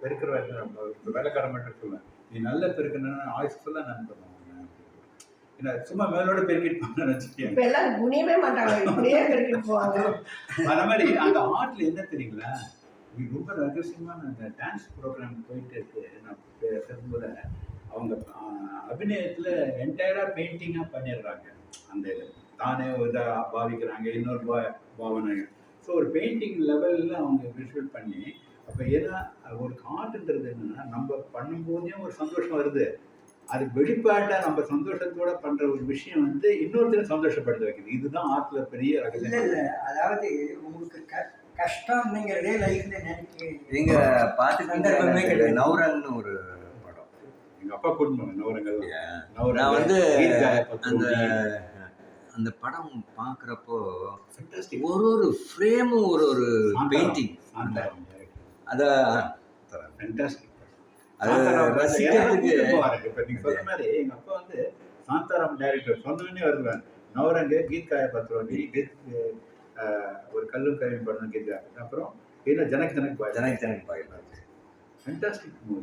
பெருக்கிற வேலைக்காரன் மட்டும் சொல்லுவேன், நீ நல்ல பெருக்கணும்னா ஆயுஸ் ஃபுல்லாக நான் பண்ணுவேன். ஏன்னா சும்மா மேலோட பெருக்கிட்டு வச்சுக்கேன். இப்ப எல்லாரும் குனியவே மாட்டாங்க, இப்படியே பெருக்கிட்டு போவாங்க. அந்த மாதிரி அந்த ஆர்ட்ல என்ன தெரியுங்களா, ரொம்ப ரகசியமான அந்த டான்ஸ் ப்ரோக்ராம் போயிட்டு இருக்கு. நான் பேசும்போது அவங்க அபிநயத்தில் என்டையராக பெயிண்டிங்காக பண்ணிடுறாங்க. அந்த இது தானே இதாக பாவிக்கிறாங்க, இன்னொரு பாவனை. ஸோ ஒரு பெயிண்டிங் லெவலில் அவங்க விஷுவல் பண்ணி, அப்போ ஏன்னா ஒரு ஆர்ட்ன்றது என்னென்னா நம்ம பண்ணும்போதே ஒரு சந்தோஷம் வருது. அது வெளிப்பாட்டாக நம்ம சந்தோஷத்தோட பண்ணுற ஒரு விஷயம் வந்து இன்னொருத்தரும் சந்தோஷப்படுத்த வைக்குது. இதுதான் ஆர்ட்ல பெரிய ரகசியம். இல்லை அதாவது உங்களுக்கு கஷ்டம்ங்கிறதே லைஃப்ல நினைக்கிறீங்க. நீங்க பார்த்துக்கிட்டே நவரங்னு ஒரு படம், எங்க அப்பா குடும்பம் நவரங்கள். நான் வந்து அந்த அந்த படம் பார்க்குறப்போ ஒரு ஒரு ஃப்ரேமும் ஒரு ஒரு பெயிண்டிங், அதை அது ரசிக்கிறதுக்கு. இப்போ நீங்க சொன்ன மாதிரி எங்க அப்பா வந்து சாந்தாராம் டைரக்டர் சொன்னோடனே வருவேன். நவரங்க கீத் காய பத்திரோண்டி, ஒரு கல்லும் கரையும் பண்ணணும் கீத். அப்புறம் என்ன ஜனக் பாய் ஜனக் பாய் ஃபேண்டாஸ்டிக் மூவி.